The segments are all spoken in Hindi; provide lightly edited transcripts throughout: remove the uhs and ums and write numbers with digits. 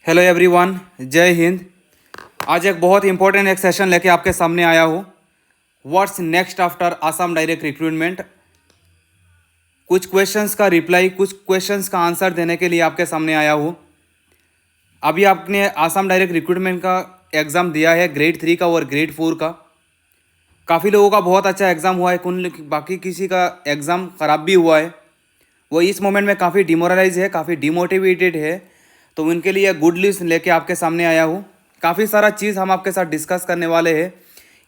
हेलो एवरीवन, जय हिंद। आज एक बहुत इंपॉर्टेंट एक सेशन लेके आपके सामने आया हूँ। What's next after Assam direct recruitment. कुछ क्वेश्चंस का रिप्लाई, कुछ क्वेश्चंस का आंसर देने के लिए आपके सामने आया हूँ। अभी आपने आसाम डायरेक्ट रिक्रूटमेंट का एग्ज़ाम दिया है, ग्रेड 3 का और ग्रेड 4 का। काफ़ी लोगों का बहुत अच्छा एग्ज़ाम हुआ है, बाकी किसी का एग्ज़ाम ख़राब भी हुआ है। वो इस मोमेंट में काफ़ी डिमोरलाइज है, काफ़ी डिमोटिवेटेड है। तो उनके लिए गुड न्यूज़ लेके आपके सामने आया हूँ। काफ़ी सारा चीज़ हम आपके साथ डिस्कस करने वाले हैं।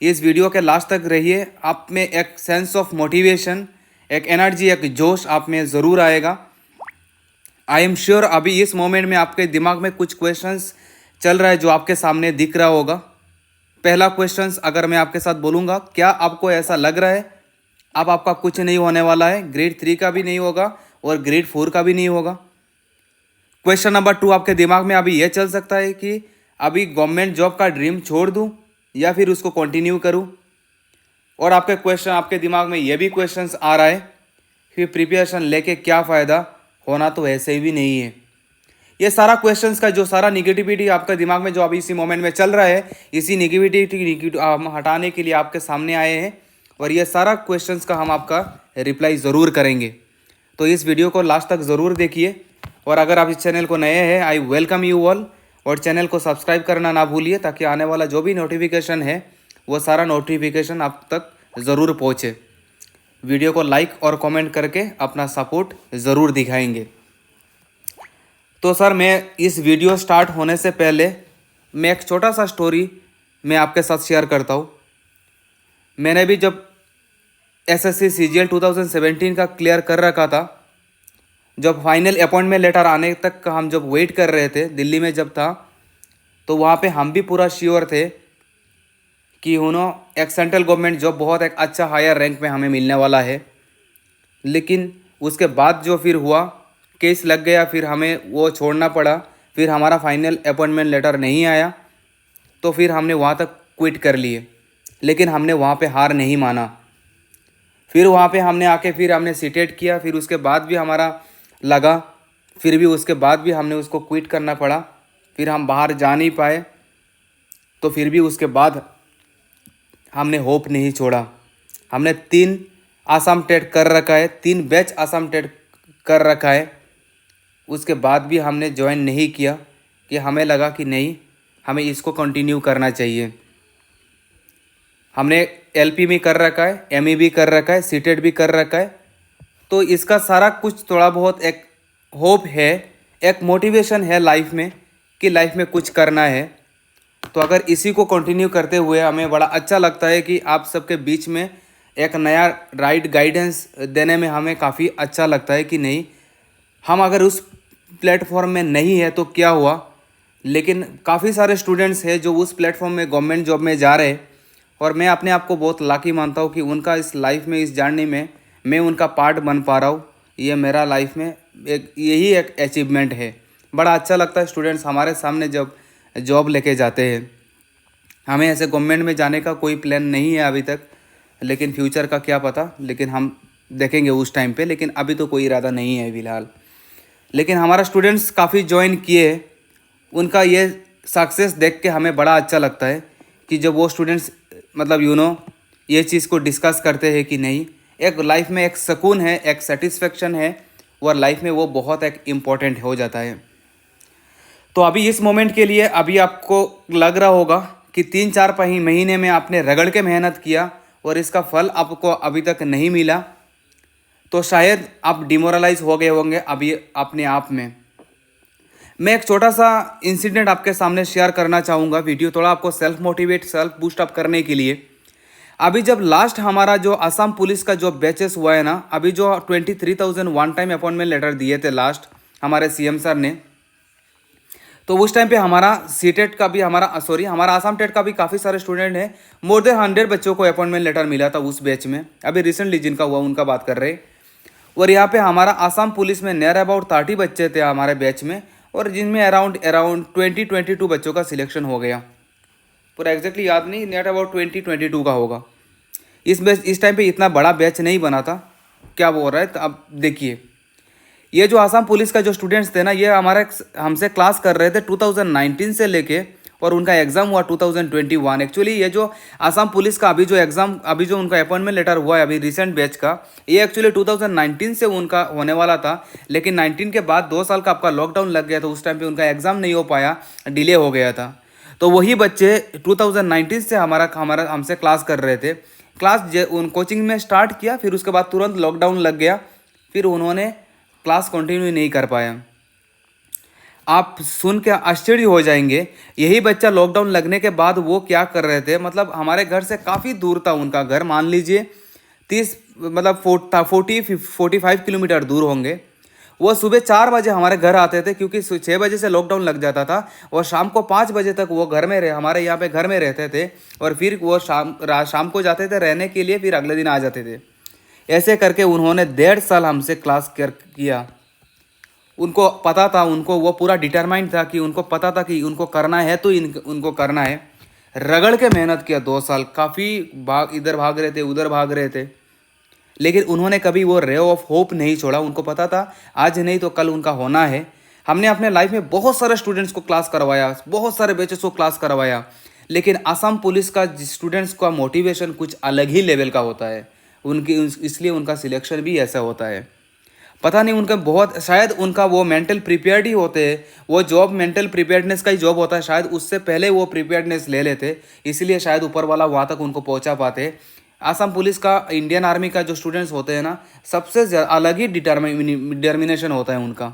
इस वीडियो के लास्ट तक रहिए। आप में एक सेंस ऑफ मोटिवेशन, एक एनर्जी, एक जोश आप में ज़रूर आएगा। आई एम श्योर अभी इस मोमेंट में आपके दिमाग में कुछ क्वेश्चंस चल रहा है जो आपके सामने दिख रहा होगा। पहला क्वेश्चंस अगर मैं आपके साथ बोलूँगा, क्या आपको ऐसा लग रहा है अब आपका कुछ नहीं होने वाला है? ग्रेड 3 का भी नहीं होगा और ग्रेड 4 का भी नहीं होगा। क्वेश्चन नंबर 2 आपके दिमाग में अभी यह चल सकता है कि अभी गवर्नमेंट जॉब का ड्रीम छोड़ दूं या फिर उसको कंटिन्यू करूं। और आपके दिमाग में यह भी क्वेश्चंस आ रहा है कि प्रिपरेशन लेके क्या फ़ायदा, होना तो ऐसे भी नहीं है। ये सारा क्वेश्चंस का जो सारा निगेटिविटी आपका दिमाग में जो अभी इसी मोमेंट में चल रहा है, इसी निगेटिविटी हम हटाने के लिए आपके सामने आए हैं। और ये सारा क्वेश्चंस का हम आपका रिप्लाई ज़रूर करेंगे। तो इस वीडियो को लास्ट तक ज़रूर देखिए। और अगर आप इस चैनल को नए हैं, आई वेलकम यू ऑल। और चैनल को सब्सक्राइब करना ना भूलिए ताकि आने वाला जो भी नोटिफिकेशन है वो सारा नोटिफिकेशन आप तक ज़रूर पहुँचे। वीडियो को लाइक और कमेंट करके अपना सपोर्ट ज़रूर दिखाएंगे। तो सर, मैं इस वीडियो स्टार्ट होने से पहले मैं एक छोटा सा स्टोरी मैं आपके साथ शेयर करता हूँ। मैंने भी जब एसएससी सीजीएल 2017 का क्लियर कर रखा था, जब फाइनल अपॉइंटमेंट लेटर आने तक का हम जब वेट कर रहे थे, दिल्ली में जब था, तो वहाँ पे हम भी पूरा श्योर थे कि एक सेंट्रल गवर्नमेंट जॉब बहुत एक अच्छा हायर रैंक में हमें मिलने वाला है। लेकिन उसके बाद जो फिर हुआ, केस लग गया, फिर हमें वो छोड़ना पड़ा, फिर हमारा फाइनल अपॉइंटमेंट लेटर नहीं आया, तो फिर हमने वहाँ तक क्विट कर लिए। लेकिन हमने वहाँ पे हार नहीं माना। फिर वहाँ पे हमने आके फिर हमने सीटेट किया, फिर उसके बाद भी हमारा लगा, फिर भी उसके बाद भी हमने उसको क्विट करना पड़ा। फिर हम बाहर जा नहीं पाए, तो फिर भी उसके बाद हमने होप नहीं छोड़ा। हमने 3 आसाम टेट कर रखा है, 3 बैच आसाम टेट कर रखा है। उसके बाद भी हमने ज्वाइन नहीं किया कि हमें लगा कि नहीं, हमें इसको कंटिन्यू करना चाहिए। हमने एलपी भी कर रखा है, एमई भी कर रखा है, सीटेट भी कर रखा है। तो इसका सारा कुछ थोड़ा बहुत एक होप है, एक मोटिवेशन है लाइफ में कि लाइफ में कुछ करना है। तो अगर इसी को कंटिन्यू करते हुए हमें बड़ा अच्छा लगता है कि आप सबके बीच में एक नया राइट गाइडेंस देने में हमें काफ़ी अच्छा लगता है कि नहीं, हम अगर उस प्लेटफॉर्म में नहीं है तो क्या हुआ। लेकिन काफ़ी सारे स्टूडेंट्स हैं जो उस प्लेटफॉर्म में गवर्नमेंट जॉब में जा रहे हैं, और मैं अपने आप को बहुत लाकी मानता हूँ कि उनका इस लाइफ में, इस जर्नी में मैं उनका पार्ट बन पा रहा हूँ। ये मेरा लाइफ में यही एक अचीवमेंट है। बड़ा अच्छा लगता है स्टूडेंट्स हमारे सामने जब जॉब लेके जाते हैं। हमें ऐसे गवर्नमेंट में जाने का कोई प्लान नहीं है अभी तक, लेकिन फ्यूचर का क्या पता, लेकिन हम देखेंगे उस टाइम पे। लेकिन अभी तो कोई इरादा नहीं है फिलहाल। लेकिन हमारा स्टूडेंट्स काफ़ी ज्वाइन किए, उनका ये सक्सेस देख के हमें बड़ा अच्छा लगता है कि जब वो स्टूडेंट्स मतलब ये चीज़ को डिस्कस करते हैं कि नहीं, एक लाइफ में एक सुकून है, एक सेटिस्फेक्शन है, और लाइफ में वो बहुत एक इम्पॉर्टेंट हो जाता है। तो अभी इस मोमेंट के लिए अभी आपको लग रहा होगा कि 3-4 महीने में आपने रगड़ के मेहनत किया और इसका फल आपको अभी तक नहीं मिला, तो शायद आप डिमोरलाइज हो गए होंगे अभी अपने आप में। मैं एक छोटा सा इंसिडेंट आपके सामने शेयर करना चाहूँगा, वीडियो थोड़ा आपको self motivate, self boost up करने के लिए। अभी जब लास्ट हमारा जो असम पुलिस का जो बैचेस हुआ है ना, अभी जो 23,000 वन टाइम अपॉइंटमेंट लेटर दिए थे लास्ट हमारे सीएम सर ने, तो उस टाइम पे हमारा सीटेट का भी हमारा आसाम टेट का भी काफ़ी सारे स्टूडेंट हैं। मोर देन 100 बच्चों को अपॉइंटमेंट लेटर मिला था उस बैच में। अभी रिसेंटली जिनका हुआ उनका बात कर रहे हैं। और यहाँ पे हमारा आसाम पुलिस में नियर अबाउट 30 बच्चे थे हमारे बैच में, और जिनमें अराउंड 22 बच्चों का सिलेक्शन हो गया। पूरा एग्जैक्टली याद नहीं, नियर अबाउट 22 का होगा। इस टाइम पे इतना बड़ा बैच नहीं बना था। क्या बोल रहा है, तो अब देखिए, ये जो आसाम पुलिस का जो स्टूडेंट्स थे ना, ये हमारे हमसे क्लास कर रहे थे 2019 से लेके, और उनका एग्ज़ाम हुआ 2021। एक्चुअली ये जो आसाम पुलिस का अभी जो एग्ज़ाम, अभी जो उनका अपॉइंटमेंट लेटर हुआ है अभी रिसेंट बैच का, ये एक्चुअली 2019 से उनका होने वाला था, लेकिन 19 के बाद 2 साल का आपका लॉकडाउन लग गया, तो उस टाइम पे उनका एग्ज़ाम नहीं हो पाया, डिले हो गया था। तो वही बच्चे 2019 से हमारा हमारा हमसे क्लास कर रहे थे। क्लास उन कोचिंग में स्टार्ट किया, फिर उसके बाद तुरंत लॉकडाउन लग गया, फिर उन्होंने क्लास कंटिन्यू नहीं कर पाया। आप सुन के आश्चर्य हो जाएंगे, यही बच्चा लॉकडाउन लगने के बाद वो क्या कर रहे थे, मतलब हमारे घर से काफ़ी दूर था उनका घर, मान लीजिए 30 मतलब 45 किलोमीटर दूर होंगे। वो सुबह 4 बजे हमारे घर आते थे, क्योंकि 6 बजे से लॉकडाउन लग जाता था, और शाम को 5 बजे तक वो घर में हमारे यहाँ पे घर में रहते थे, और फिर वो शाम को जाते थे रहने के लिए, फिर अगले दिन आ जाते थे। ऐसे करके उन्होंने 1.5 साल हमसे क्लास किया। उनको पता था, उनको वो पूरा डिटरमाइंड था कि उनको पता था कि उनको करना है तो उनको करना है। रगड़ के मेहनत किया 2 साल, काफ़ी इधर भाग रहे थे, उधर भाग रहे थे, लेकिन उन्होंने कभी वो रे ऑफ होप नहीं छोड़ा। उनको पता था आज नहीं तो कल उनका होना है। हमने अपने लाइफ में बहुत सारे स्टूडेंट्स को क्लास करवाया, बहुत सारे बैचेस को क्लास करवाया, लेकिन असम पुलिस का स्टूडेंट्स का मोटिवेशन कुछ अलग ही लेवल का होता है उनकी, इसलिए उनका सिलेक्शन भी ऐसा होता है। पता नहीं उनका बहुत, शायद उनका वो मेंटल प्रिपेयर्ड ही होते हैं, वो जॉब मेंटल प्रिपेयर्डनेस का ही जॉब होता है, शायद उससे पहले वो प्रिपेयर्डनेस ले लेते, इसलिए शायद ऊपर वाला वहाँ तक उनको पहुँचा पाते। आसाम पुलिस का, इंडियन आर्मी का जो स्टूडेंट्स होते हैं ना, सबसे अलग ही डिटर्मिनेशन होता है उनका।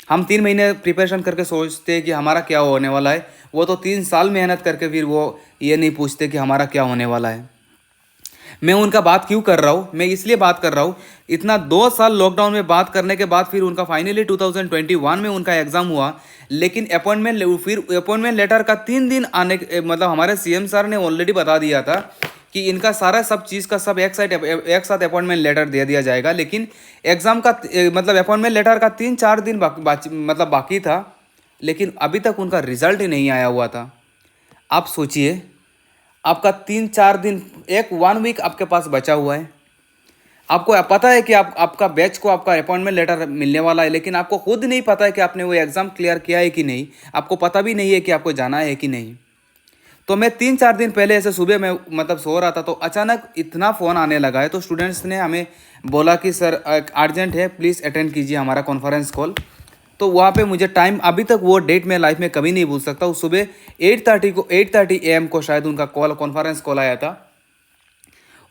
हम 3 महीने प्रिपरेशन करके सोचते हैं कि हमारा क्या होने वाला है, वो तो 3 साल मेहनत करके फिर वो ये नहीं पूछते कि हमारा क्या होने वाला है। मैं उनका बात क्यों कर रहा हूँ, मैं इसलिए बात कर रहा हूँ, इतना 2 साल लॉकडाउन में बात करने के बाद फिर उनका फाइनली 2021 में उनका एग्ज़ाम हुआ, लेकिन अपॉइंटमेंट लेटर का 3 दिन आने मतलब हमारे सीएम सर ने ऑलरेडी बता दिया था कि इनका सारा सब चीज़ का सब एक साथ अपॉइंटमेंट लेटर दे दिया जाएगा, लेकिन एग्ज़ाम का मतलब अपॉइंटमेंट लेटर का 3-4 दिन बाकी था, लेकिन अभी तक उनका रिजल्ट ही नहीं आया हुआ था। आप सोचिए, आपका 3-4 दिन, 1 वीक आपके पास बचा हुआ है, आपको पता है कि आपका बैच को आपका अपॉइंटमेंट लेटर मिलने वाला है, लेकिन आपको खुद नहीं पता है कि आपने वो एग्ज़ाम क्लियर किया है कि नहीं, आपको पता भी नहीं है कि आपको जाना है कि नहीं। तो मैं 3-4 दिन पहले ऐसे सुबह में मतलब सो रहा था, तो अचानक इतना फ़ोन आने लगा है, तो स्टूडेंट्स ने हमें बोला कि सर अर्जेंट है, प्लीज़ अटेंड कीजिए हमारा कॉन्फ्रेंस कॉल। तो वहाँ पे मुझे टाइम अभी तक वो डेट मैं लाइफ में कभी नहीं भूल सकता। उस सुबह 8:30 AM को शायद उनका कॉन्फ्रेंस कॉल आया था,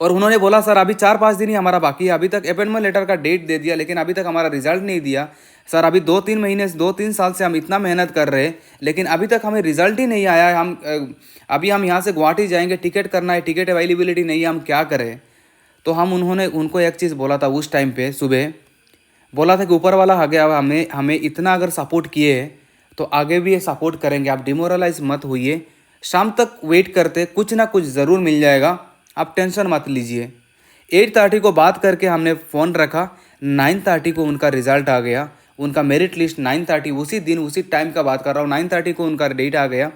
और उन्होंने बोला सर अभी 4-5 दिन ही हमारा बाकी है, अभी तक अपॉइंटमेंट लेटर का डेट दे दिया, लेकिन अभी तक हमारा रिजल्ट नहीं दिया। सर अभी 2-3 साल से हम इतना मेहनत कर रहे हैं, लेकिन अभी तक हमें रिजल्ट ही नहीं आया है। अभी हम यहाँ से गुवाहाटी जाएंगे, टिकट करना है, टिकट अवेलेबिलिटी नहीं है, हम क्या करें। तो उन्होंने उनको एक चीज़ बोला था उस टाइम पे, सुबह बोला था कि ऊपर वाला आ गया, हमें इतना अगर सपोर्ट किए तो आगे भी ये सपोर्ट करेंगे, आप डिमोरलाइज मत होइए, शाम तक वेट करते, कुछ ना कुछ ज़रूर मिल जाएगा, आप टेंशन मत लीजिए। 8:30 को बात करके हमने फ़ोन रखा, 9:30 को उनका रिज़ल्ट आ गया, उनका मेरिट लिस्ट 9:30, उसी दिन उसी टाइम का बात कर रहा हूँ, 9:30 को उनका डेट आ गया।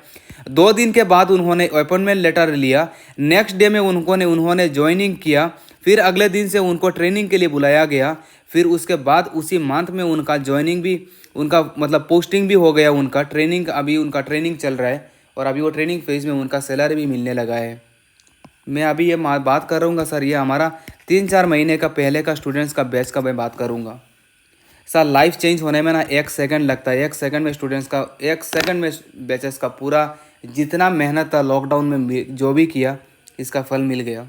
2 दिन के बाद उन्होंने अपॉइंटमेंट लेटर लिया, नेक्स्ट डे में उन्होंने ज्वाइनिंग किया, फिर अगले दिन से उनको ट्रेनिंग के लिए बुलाया गया, फिर उसके बाद उसी मंथ में उनका ज्वाइनिंग भी, उनका मतलब पोस्टिंग भी हो गया, उनका ट्रेनिंग चल रहा है, और अभी वो ट्रेनिंग फेज में उनका सैलरी भी मिलने लगा है। मैं अभी ये बात कर रहूँगा सर, ये हमारा 3-4 महीने का पहले का स्टूडेंट्स का बैच का मैं बात करूँगा सर। लाइफ चेंज होने में ना 1 सेकंड लगता है, 1 सेकंड में स्टूडेंट्स का, 1 सेकंड में बैचेस का पूरा जितना मेहनत था लॉकडाउन में जो भी किया, इसका फल मिल गया।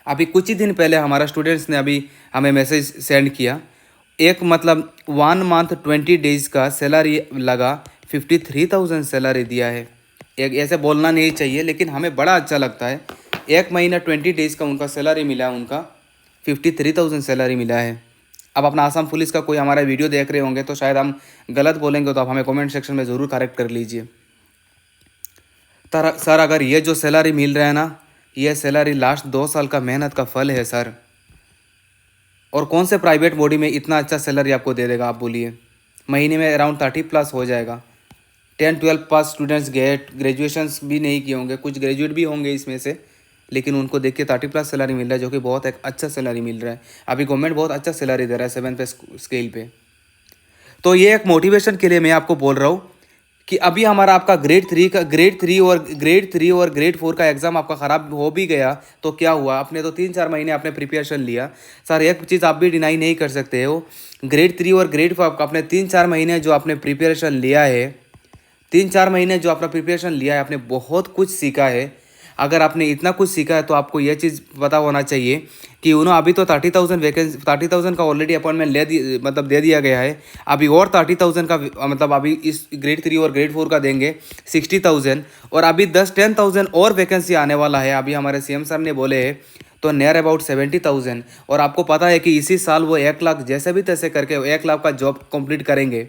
अभी कुछ ही दिन पहले हमारा स्टूडेंट्स ने अभी हमें मैसेज सेंड किया, एक मतलब 1 मंथ 20 डेज़ का सैलरी लगा, 53,000 सैलरी दिया है। एक ऐसे बोलना नहीं चाहिए, लेकिन हमें बड़ा अच्छा लगता है। 1 महीना 20 डेज़ का उनका सैलरी मिला, उनका 53,000 सैलरी मिला है। अब अपना आसाम पुलिस का कोई हमारा वीडियो देख रहे होंगे तो शायद हम गलत बोलेंगे, तो आप हमें कमेंट सेक्शन में ज़रूर करेक्ट कर लीजिए। सर अगर ये जो सैलरी मिल रहा है ना, ये सैलरी लास्ट 2 साल का मेहनत का फल है सर। और कौन से प्राइवेट बॉडी में इतना अच्छा सैलरी आपको दे देगा, आप बोलिए। महीने में अराउंड 30+ हो जाएगा। 10-12 पास स्टूडेंट्स ग्रेजुएशंस भी नहीं किए होंगे, कुछ ग्रेजुएट भी होंगे इसमें से, लेकिन उनको देख के 30+ सैलरी मिल रहा है, जो कि बहुत एक अच्छा सैलरी मिल रहा है। अभी गवर्नमेंट बहुत अच्छा सैलरी दे रहा है 7 पे स्केल पे। तो ये एक मोटिवेशन के लिए मैं आपको बोल रहा हूँ कि अभी हमारा आपका ग्रेड थ्री और ग्रेड फोर का एग्ज़ाम आपका ख़राब हो भी गया तो क्या हुआ, आपने तो 3-4 महीने आपने प्रिपरेशन लिया। सर एक चीज़ आप भी डिनाई नहीं कर सकते हो, ग्रेड थ्री और ग्रेड फोर का आपने 3-4 महीने जो आपने प्रिपरेशन लिया है, 3-4 महीने जो अपना प्रिपरेशन लिया है, आपने बहुत कुछ सीखा है। अगर आपने इतना कुछ सीखा है तो आपको यह चीज़ पता होना चाहिए कि उन्होंने अभी तो 30,000 का ऑलरेडी अपॉइंटमेंट मतलब दे दिया गया है। अभी और 30,000 का मतलब अभी इस ग्रेड थ्री और ग्रेड फोर का देंगे 60,000, और अभी 10,000 और वैकेंसी आने वाला है। अभी हमारे सीएम साहब ने बोले हैं तो नियर अबाउट 70,000। और आपको पता है कि इसी साल वो 1 लाख जैसे भी तैसे करके 1 लाख का जॉब कंप्लीट करेंगे।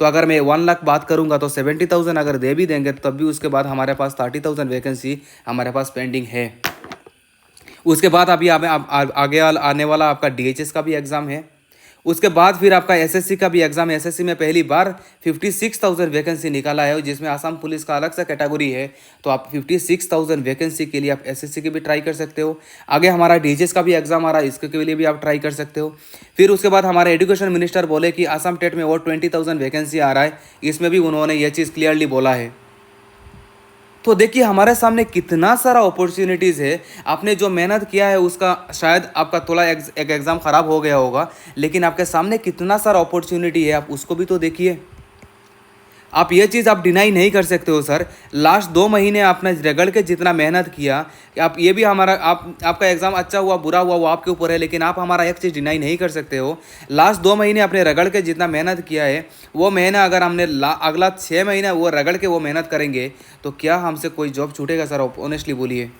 तो अगर मैं 1 लाख बात करूंगा तो 70,000 अगर दे भी देंगे तब भी उसके बाद हमारे पास 30,000 वैकेंसी हमारे पास पेंडिंग है। उसके बाद अभी आगे आने वाला आपका डीएचएस का भी एग्ज़ाम है। उसके बाद फिर आपका एसएससी का भी एग्ज़ाम है। एसएससी में पहली बार 56,000 वैकेंसी निकाला है, जिसमें आसाम पुलिस का अलग सा कैटेगरी है। तो आप 56,000 वैकेंसी के लिए आप एसएससी की भी ट्राई कर सकते हो। आगे हमारा डीएचएस का भी एग्ज़ाम आ रहा है, इसके लिए भी आप ट्राई कर सकते हो। फिर उसके बाद हमारे एजुकेशन मिनिस्टर बोले कि आसाम टेट में और 20,000 वैकेंसी आ रहा है, इसमें भी उन्होंने ये चीज़ क्लियरली बोला है। तो देखिए हमारे सामने कितना सारा अपॉर्चुनिटीज़ है। आपने जो मेहनत किया है उसका शायद आपका थोड़ा एक एग्ज़ाम ख़राब हो गया होगा, लेकिन आपके सामने कितना सारा अपॉर्चुनिटी है, आप उसको भी तो देखिए। आप ये चीज़ आप डिनाई नहीं कर सकते हो सर। लास्ट 2 महीने आपने रगड़ के जितना मेहनत किया, आप ये भी हमारा आपका एग्ज़ाम अच्छा हुआ बुरा हुआ वो आपके ऊपर है, लेकिन आप हमारा एक चीज़ डिनाई नहीं कर सकते हो। लास्ट 2 महीने आपने रगड़ के जितना मेहनत किया है, वो महीना अगर हमने अगला 6 महीना वो रगड़ के वो मेहनत करेंगे तो क्या हमसे कोई जॉब छूटेगा सर? ऑनेस्टली बोलिए,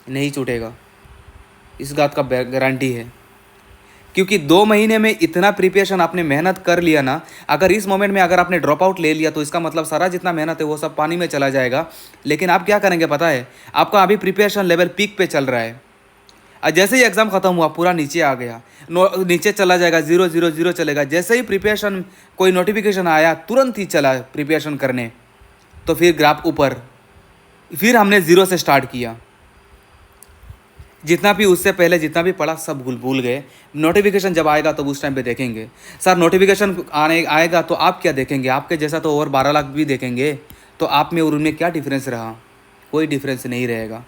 नहीं छूटेगा, इस बात का गारंटी है। क्योंकि 2 महीने में इतना प्रिपरेशन आपने मेहनत कर लिया ना, अगर इस मोमेंट में अगर आपने ड्रॉप आउट ले लिया तो इसका मतलब सारा जितना मेहनत है वो सब पानी में चला जाएगा। लेकिन आप क्या करेंगे पता है? आपका अभी प्रिपरेशन लेवल पीक पे चल रहा है, और जैसे ही एग्ज़ाम ख़त्म हुआ पूरा नीचे आ गया, नीचे चला जाएगा, 0-0-0 चलेगा। जैसे ही प्रिपरेशन कोई नोटिफिकेशन आया तुरंत ही चला प्रिपरेशन करने, तो फिर ग्राफ ऊपर, फिर हमने 0 से स्टार्ट किया। जितना भी उससे पहले जितना भी पढ़ा सब भूल गए। नोटिफिकेशन जब आएगा तो उस टाइम पे देखेंगे। सर नोटिफिकेशन आएगा तो आप क्या देखेंगे? आपके जैसा तो और 12 लाख भी देखेंगे, तो आप में और उनमें क्या डिफरेंस रहा? कोई डिफरेंस नहीं रहेगा।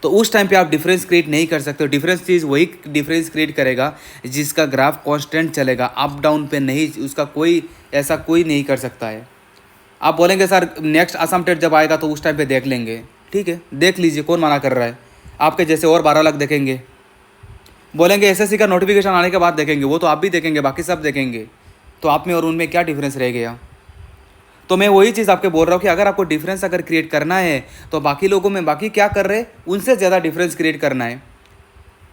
तो उस टाइम पे आप डिफरेंस क्रिएट नहीं कर सकते हो। डिफरेंस चीज़ वही डिफरेंस क्रिएट करेगा जिसका ग्राफ कॉन्स्टेंट चलेगा, अप डाउन पे नहीं। उसका कोई ऐसा कोई नहीं कर सकता है। आप बोलेंगे सर नेक्स्ट असम टेट जब आएगा तो उस टाइम पे देख लेंगे, ठीक है देख लीजिए, कौन मना कर रहा है? आपके जैसे और 12 लाख देखेंगे। बोलेंगे एसएससी का नोटिफिकेशन आने के बाद देखेंगे, वो तो आप भी देखेंगे, बाकी सब देखेंगे। तो आप में और उनमें क्या डिफरेंस रह गया? तो मैं वही चीज़ आपके बोल रहा हूँ कि अगर आपको डिफरेंस अगर क्रिएट करना है तो बाकी लोगों में बाकी क्या कर रहे हैं उनसे ज़्यादा डिफरेंस क्रिएट करना है।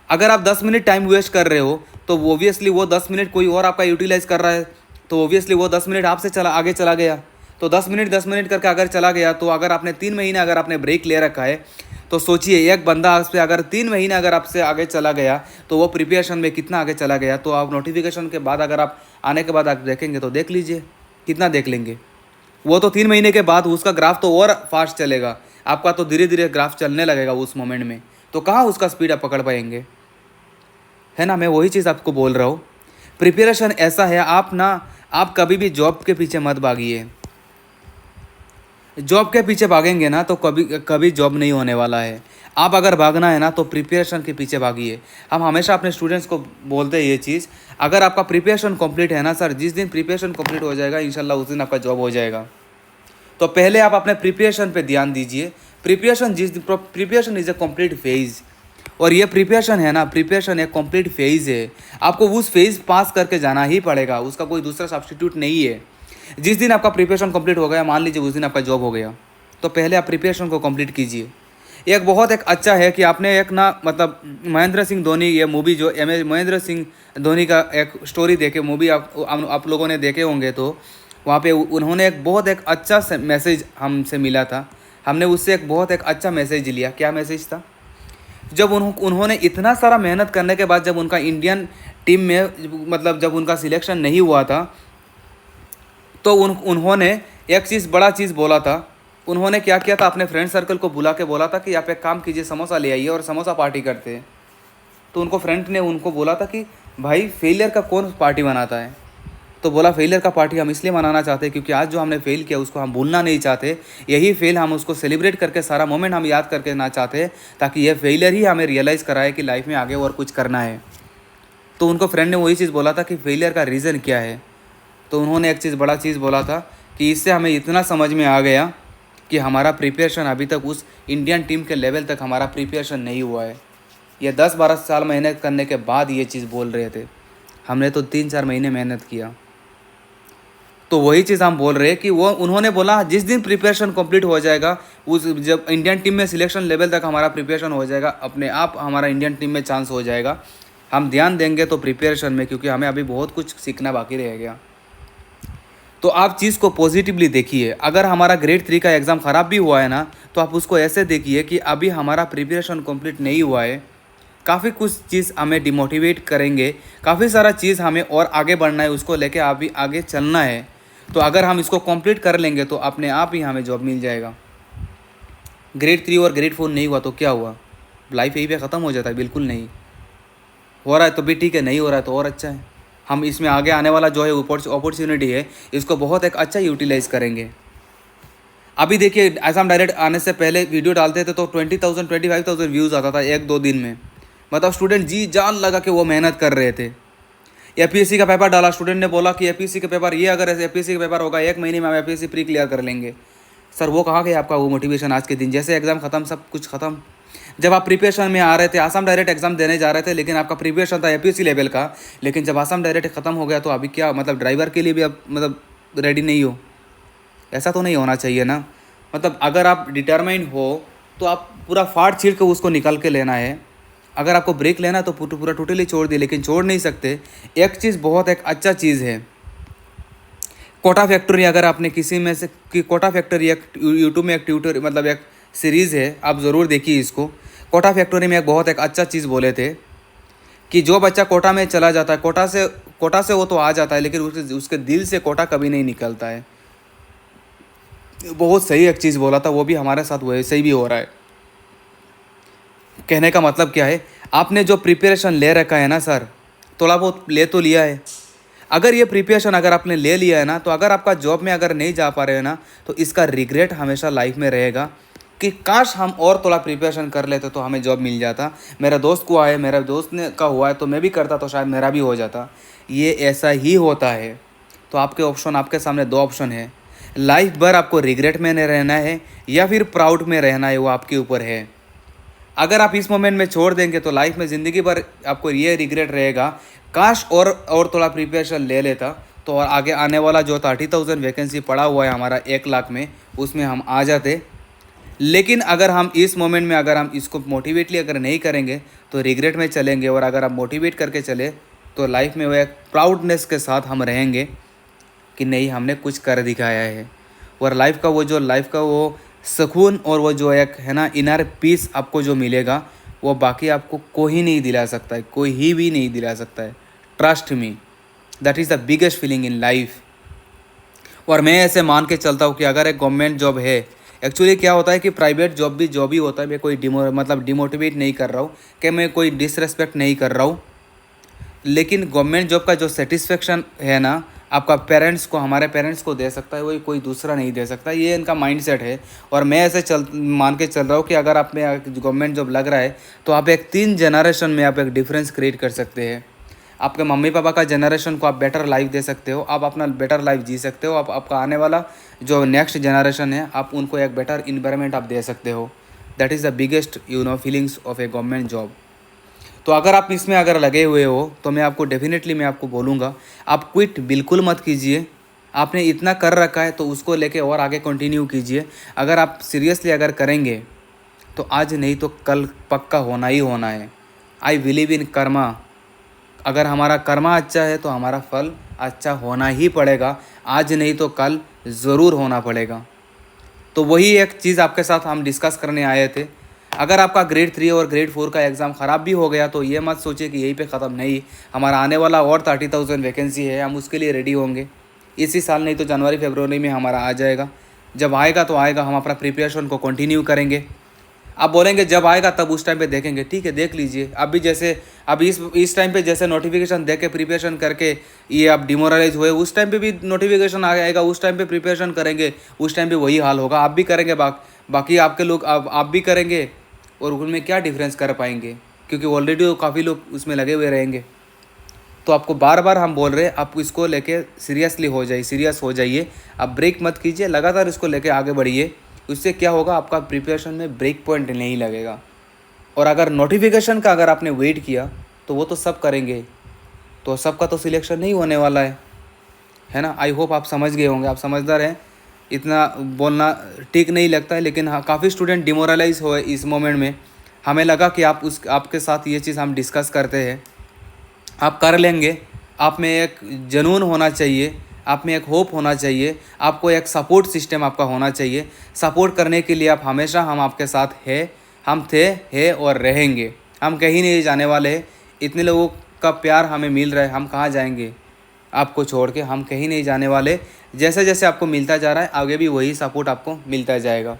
अगर आप 10 मिनट टाइम वेस्ट कर रहे हो तो ओबियसली वो 10 मिनट कोई और आपका यूटिलाइज कर रहा है, तो ओबियसली वो 10 मिनट आपसे आगे चला गया। तो 10 मिनट करके अगर चला गया, तो अगर आपने 3 महीने अगर आपने ब्रेक ले रखा है, तो सोचिए एक बंदा आपसे अगर 3 महीने अगर आपसे आगे चला गया तो वो प्रिपरेशन में कितना आगे चला गया। तो आप नोटिफिकेशन के बाद अगर आप आने के बाद आप देखेंगे तो देख लीजिए कितना देख लेंगे। वो तो 3 महीने के बाद उसका ग्राफ तो और फास्ट चलेगा, आपका तो धीरे धीरे ग्राफ चलने लगेगा उस मोमेंट में। तो कहाँ उसका स्पीड आप पकड़ पाएंगे? है ना, मैं वही चीज़ आपको बोल रहा हूँ। प्रिपरेशन ऐसा है, आप कभी भी जॉब के पीछे मत भागिए। जॉब के पीछे भागेंगे ना तो कभी कभी जॉब नहीं होने वाला है। आप अगर भागना है ना तो प्रिपरेशन के पीछे भागिए। हम हमेशा अपने स्टूडेंट्स को बोलते हैं ये चीज़, अगर आपका प्रिपरेशन कंप्लीट है ना सर, जिस दिन प्रिपरेशन कंप्लीट हो जाएगा इंशाल्लाह उस दिन आपका जॉब हो जाएगा। तो पहले आप अपने प्रिपरेशन पे ध्यान दीजिए। Preparation is a complete phase, और ये प्रिपरेशन है ना, प्रिपरेशन एक कंप्लीट फेज़ है। आपको उस फेज़ पास करके जाना ही पड़ेगा, उसका कोई दूसरा सब्स्टिट्यूट नहीं है। जिस दिन आपका प्रिपरेशन कंप्लीट हो गया, मान लीजिए उस दिन आपका जॉब हो गया, तो पहले आप प्रिपरेशन को कंप्लीट कीजिए। एक बहुत एक अच्छा है कि आपने एक ना मतलब महेंद्र सिंह धोनी ये मूवी जो महेंद्र सिंह धोनी का एक स्टोरी देखे मूवी आप लोगों ने देखे होंगे, तो वहाँ पे उन्होंने एक बहुत एक अच्छा मैसेज हमसे मिला था। हमने उससे एक बहुत एक अच्छा मैसेज लिया। क्या मैसेज था? जब उन्होंने इतना सारा मेहनत करने के बाद जब उनका इंडियन टीम में मतलब जब उनका सिलेक्शन नहीं हुआ था, तो उन्होंने एक चीज़ बड़ा चीज़ बोला था। उन्होंने क्या किया था, अपने फ्रेंड सर्कल को बुला के बोला था कि आप एक काम कीजिए, समोसा ले आइए और समोसा पार्टी करते हैं। तो उनको फ्रेंड ने उनको बोला था कि भाई फेलियर का कौन पार्टी बनाता है? तो बोला फेलियर का पार्टी हम इसलिए मनाना चाहते हैं क्योंकि आज जो हमने फेल किया उसको हम भूलना नहीं चाहते। यही फेल हम उसको सेलिब्रेट करके सारा मोमेंट हम याद करके ना चाहते, ताकि ये फेलियर ही हमें रियलाइज़ कराए कि लाइफ में आगे और कुछ करना है। तो उनको फ्रेंड ने वही चीज़ बोला था कि फेलियर का रीज़न क्या है। तो उन्होंने एक चीज़ बड़ा चीज़ बोला था कि इससे हमें इतना समझ में आ गया कि हमारा प्रिपरेशन अभी तक उस इंडियन टीम के लेवल तक हमारा प्रिपरेशन नहीं हुआ है। ये 10-12 साल मेहनत करने के बाद ये चीज़ बोल रहे थे, हमने तो 3-4 महीने मेहनत किया। तो वही चीज़ हम बोल रहे हैं कि वो उन्होंने बोला जिस दिन प्रिपरेशन कंप्लीट हो जाएगा, उस जब इंडियन टीम में सिलेक्शन लेवल तक हमारा प्रिपरेशन हो जाएगा, अपने आप हमारा इंडियन टीम में चांस हो जाएगा। हम ध्यान देंगे तो प्रिपरेशन में, क्योंकि हमें अभी बहुत कुछ सीखना बाकी रह गया। तो आप चीज़ को पॉजिटिवली देखिए। अगर हमारा ग्रेड 3 का एग्ज़ाम ख़राब भी हुआ है ना, तो आप उसको ऐसे देखिए कि अभी हमारा प्रिपरेशन कंप्लीट नहीं हुआ है, काफ़ी कुछ चीज़ हमें डिमोटिवेट करेंगे, काफ़ी सारा चीज़ हमें और आगे बढ़ना है, उसको लेके अभी आगे चलना है। तो अगर हम इसको कंप्लीट कर लेंगे तो अपने आप ही हमें जॉब मिल जाएगा। ग्रेड 3 और ग्रेड 4 नहीं हुआ तो क्या हुआ, लाइफ यहीं पे ख़त्म हो जाता है? बिल्कुल नहीं। हो रहा है तो भी ठीक है, नहीं हो रहा है तो और अच्छा है। हम इसमें आगे आने वाला जो है अपॉर्चुनिटी है, इसको बहुत एक अच्छा यूटिलाइज़ करेंगे। अभी देखिए, असम डायरेक्ट आने से पहले वीडियो डालते थे तो 20,000 25,000 व्यूज़ आता था 1-2 दिन में। मतलब स्टूडेंट जी जान लगा कि वो मेहनत कर रहे थे। एपीएससी का पेपर डाला, स्टूडेंट ने बोला कि एपीएससी का पेपर ये, अगर एपीएससी का पेपर होगा 1 महीने में हम एपीएससी प्री क्लियर कर लेंगे। सर वो कहाँ गया आपका वो मोटिवेशन? आज के दिन जैसे एग्ज़ाम ख़त्म, सब कुछ ख़त्म। जब आप प्रिपरेशन में आ रहे थे, आसाम डायरेक्ट एग्जाम देने जा रहे थे, लेकिन आपका प्रिपरेशन था एपीएससी लेवल का, लेकिन जब आसाम डायरेक्ट ख़त्म हो गया तो अभी क्या, मतलब ड्राइवर के लिए भी आप मतलब रेडी नहीं हो? ऐसा तो नहीं होना चाहिए ना। मतलब अगर आप डिटरमाइन हो तो आप पूरा फाड़ छीड़ के उसको निकल के लेना है। अगर आपको ब्रेक लेना है तो पूरा टोटली छोड़ दिए, लेकिन छोड़ नहीं सकते। एक चीज़ बहुत एक अच्छा चीज़ है, कोटा फैक्ट्री। अगर आपने किसी में से कि कोटा फैक्ट्री एक यूट्यूब में एक ट्यूटर मतलब एक सीरीज़ है, आप ज़रूर देखिए इसको। कोटा फैक्ट्री में एक बहुत एक अच्छा चीज़ बोले थे कि जो बच्चा कोटा में चला जाता है, कोटा से वो तो आ जाता है, लेकिन उसके दिल से कोटा कभी नहीं निकलता है। बहुत सही एक चीज़ बोला था, वो भी हमारे साथ वैसे ही भी हो रहा है। कहने का मतलब क्या है, आपने जो प्रिपरेशन ले रखा है ना सर, थोड़ा बहुत ले तो लिया है। अगर ये प्रिपरेशन अगर आपने ले लिया है ना, तो अगर आपका जॉब में अगर नहीं जा पा रहे हो ना, तो इसका रिग्रेट हमेशा लाइफ में रहेगा कि काश हम और थोड़ा प्रिपरेशन कर लेते तो हमें जॉब मिल जाता। मेरा दोस्त को आए, मेरा दोस्त ने का हुआ है तो मैं भी करता तो शायद मेरा भी हो जाता। ये ऐसा ही होता है। तो आपके ऑप्शन, आपके सामने 2 ऑप्शन है। लाइफ भर आपको रिग्रेट में नहीं रहना है या फिर प्राउड में रहना है, वो आपके ऊपर है। अगर आप इस मोमेंट में छोड़ देंगे तो लाइफ में ज़िंदगी भर आपको ये रिग्रेट रहेगा, काश और थोड़ा प्रिपरेशन ले लेता तो और आगे आने वाला जो 30,000 वैकेंसी पड़ा हुआ है हमारा 1 लाख में, उसमें हम आ जाते। लेकिन अगर हम इस मोमेंट में अगर हम इसको मोटिवेटली अगर नहीं करेंगे तो रिग्रेट में चलेंगे, और अगर आप मोटिवेट करके चले तो लाइफ में वो एक प्राउडनेस के साथ हम रहेंगे कि नहीं हमने कुछ कर दिखाया है। और लाइफ का वो सुकून और वो जो एक है ना इनर पीस आपको जो मिलेगा, वो बाकी आपको कोई नहीं दिला सकता है, कोई ही भी नहीं दिला सकता है। Trust me, that is the biggest feeling in life. और मैं ऐसे मान के चलता हूँ कि अगर एक गवर्नमेंट जॉब है, एक्चुअली क्या होता है कि प्राइवेट जॉब भी होता है। मैं कोई डिमोटिवेट नहीं कर रहा हूँ, कि मैं कोई डिसरेस्पेक्ट नहीं कर रहा हूँ, लेकिन गवर्नमेंट जॉब का जो सेटिस्फेक्शन है ना, आपका पेरेंट्स को, हमारे पेरेंट्स को दे सकता है, वही कोई दूसरा नहीं दे सकता। ये इनका माइंडसेट है। और मैं ऐसे मान के चल रहा हूँ कि अगर आप में गवर्नमेंट जॉब लग रहा है तो आप एक 3 जनरेशन में आप एक डिफरेंस क्रिएट कर सकते हैं। आपके मम्मी पापा का जनरेशन को आप बेटर लाइफ दे सकते हो, आप अपना बेटर लाइफ जी सकते हो। आपका आने वाला जो नेक्स्ट जनरेशन है, आप उनको एक बेटर इन्वायरमेंट आप दे सकते हो। That is the biggest feelings of A government job. तो अगर आप इसमें अगर लगे हुए हो तो मैं आपको बोलूँगा, आप क्विट बिल्कुल मत कीजिए। आपने इतना कर रखा है तो उसको लेके और आगे कंटिन्यू कीजिए। अगर आप सीरियसली अगर करेंगे तो आज नहीं तो कल पक्का होना ही होना है। I believe in Karma. अगर हमारा कर्मा अच्छा है तो हमारा फल अच्छा होना ही पड़ेगा, आज नहीं तो कल ज़रूर होना पड़ेगा। तो वही एक चीज़ आपके साथ हम डिस्कस करने आए थे। अगर आपका ग्रेड 3 और ग्रेड 4 का एग्ज़ाम ख़राब भी हो गया तो ये मत सोचिए कि यहीं पे ख़त्म। नहीं, हमारा आने वाला और 30,000 वैकेंसी है, हम उसके लिए रेडी होंगे। इसी साल नहीं तो जनवरी फरवरी में हमारा आ जाएगा। जब आएगा तो आएगा, हम अपना प्रिपरेशन को कंटिन्यू करेंगे। आप बोलेंगे जब आएगा तब उस टाइम पे देखेंगे, ठीक है देख लीजिए। अभी जैसे अभी इस टाइम पे जैसे नोटिफिकेशन देख के प्रिपरेशन करके ये आप डिमोरलाइज हुए, उस टाइम पे भी नोटिफिकेशन आएगा, उस टाइम पे प्रिपरेशन करेंगे, उस टाइम पे वही हाल होगा। आप भी करेंगे, बाकी आपके लोग आप भी करेंगे, और उनमें क्या डिफरेंस कर पाएंगे, क्योंकि ऑलरेडी काफ़ी लोग उसमें लगे हुए रहेंगे। तो आपको बार बार हम बोल रहे हैं, आप इसको लेके सीरियस हो जाइए। आप ब्रेक मत कीजिए, लगातार इसको लेके आगे बढ़िए। उससे क्या होगा, आपका प्रिपरेशन में ब्रेक पॉइंट नहीं लगेगा। और अगर नोटिफिकेशन का अगर आपने वेट किया तो वो तो सब करेंगे, तो सबका तो सिलेक्शन नहीं होने वाला है ना। आई होप आप समझ गए होंगे, आप समझदार हैं। इतना बोलना ठीक नहीं लगता है, लेकिन हाँ काफ़ी स्टूडेंट डिमोरलाइज हुए इस मोमेंट में। हमें लगा कि आपके साथ ये चीज़ हम डिस्कस करते हैं, आप कर लेंगे। आप में एक जुनून होना चाहिए, आप में एक होप होना चाहिए, आपको एक सपोर्ट सिस्टम आपका होना चाहिए। सपोर्ट करने के लिए आप हमेशा हम आपके साथ है, हम थे, है और रहेंगे। हम कहीं नहीं जाने वाले हैं। इतने लोगों का प्यार हमें मिल रहा है, हम कहाँ जाएंगे आपको छोड़ के, हम कहीं नहीं जाने वाले। जैसे जैसे आपको मिलता जा रहा है आगे भी वही सपोर्ट आपको मिलता जाएगा,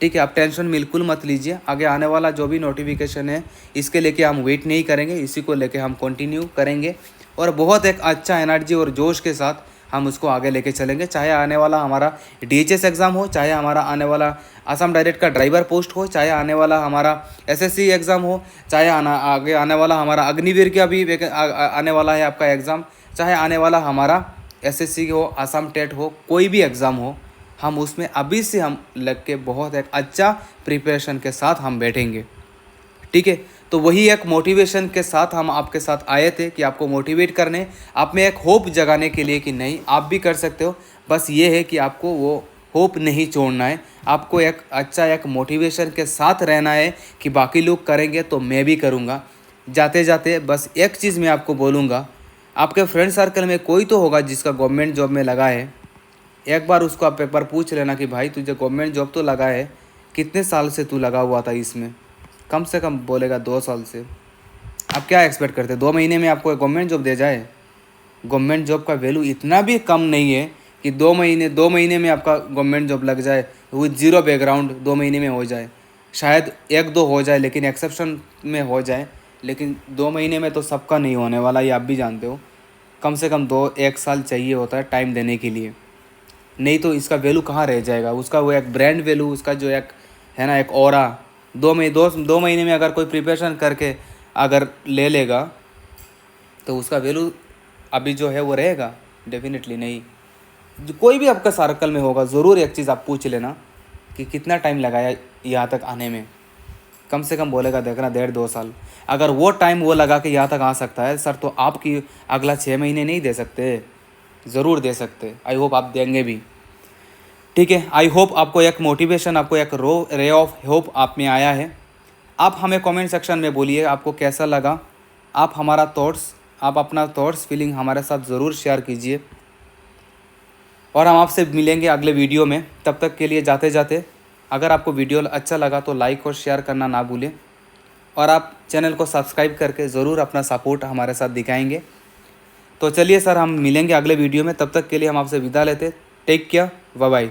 ठीक है। आप टेंशन बिल्कुल मत लीजिए। आगे आने वाला जो भी नोटिफिकेशन है इसके लेके हम वेट नहीं करेंगे, इसी को लेके हम कंटिन्यू करेंगे, और बहुत एक अच्छा एनर्जी और जोश के साथ हम उसको आगे लेके चलेंगे। चाहे आने वाला हमारा DHS एग्ज़ाम हो, चाहे हमारा आने वाला असम डायरेक्ट का ड्राइवर पोस्ट हो, चाहे आने वाला हमारा SSC एग्ज़ाम हो, चाहे आगे आने वाला हमारा अग्निवीर का भी आने वाला है आपका एग्ज़ाम, चाहे आने वाला हमारा SSC हो, असम टेट हो, कोई भी एग्ज़ाम हो, हम उसमें अभी से हम लग के बहुत एक अच्छा प्रिपरेशन के साथ हम बैठेंगे, ठीक है। तो वही एक मोटिवेशन के साथ हम आपके साथ आए थे कि आपको मोटिवेट करने, आप में एक होप जगाने के लिए कि नहीं आप भी कर सकते हो। बस ये है कि आपको वो होप नहीं छोड़ना है, आपको एक अच्छा एक मोटिवेशन के साथ रहना है कि बाकी लोग करेंगे तो मैं भी करूँगा। जाते जाते बस एक चीज़ मैं आपको बोलूँगा, आपके फ्रेंड सर्कल में कोई तो होगा जिसका गवर्नमेंट जॉब में लगा है। एक बार उसको आप एक बार पूछ लेना कि भाई तुझे गवर्नमेंट जॉब तो लगा है, कितने साल से तू लगा हुआ था इसमें। कम से कम बोलेगा 2 साल से। आप क्या एक्सपेक्ट करते हैं 2 महीने में आपको गवर्नमेंट जॉब दे जाए। गवर्नमेंट जॉब का वैल्यू इतना भी कम नहीं है कि 2 महीने में आपका गवर्नमेंट जॉब लग जाए, विद ज़ीरो बैकग्राउंड 2 महीने में हो जाए। शायद 1-2 हो जाए, लेकिन एक्सेप्शन में हो जाए, लेकिन 2 महीने में तो सबका नहीं होने वाला, ये आप भी जानते हो। कम से कम 1 साल चाहिए होता है टाइम देने के लिए, नहीं तो इसका वैल्यू कहाँ रह जाएगा। उसका वो एक ब्रांड वैल्यू, उसका जो एक है ना एक ऑरा, 2 महीने में अगर कोई प्रिपरेशन करके अगर ले लेगा तो उसका वैल्यू अभी जो है वो रहेगा, डेफिनेटली नहीं। जो कोई भी आपका सर्कल में होगा ज़रूर एक चीज़ आप पूछ लेना कि कितना टाइम लगाया यहाँ तक आने में। कम से कम बोलेगा देखना 1.5-2 साल। अगर वो टाइम वो लगा के यहाँ तक आ सकता है सर, तो आपकी अगला 6 महीने नहीं दे सकते, ज़रूर दे सकते। आई होप आप देंगे भी, ठीक है। आई होप आपको एक मोटिवेशन, आपको एक रे ऑफ होप आप में आया है। आप हमें कमेंट सेक्शन में बोलिए आपको कैसा लगा। आप अपना थॉट्स फीलिंग हमारे साथ ज़रूर शेयर कीजिए, और हम आपसे मिलेंगे अगले वीडियो में। तब तक के लिए जाते जाते अगर आपको वीडियो अच्छा लगा तो लाइक और शेयर करना ना भूलें, और आप चैनल को सब्सक्राइब करके ज़रूर अपना सपोर्ट हमारे साथ दिखाएंगे। तो चलिए सर, हम मिलेंगे अगले वीडियो में, तब तक के लिए हम आपसे विदा लेते। Take care, bye bye.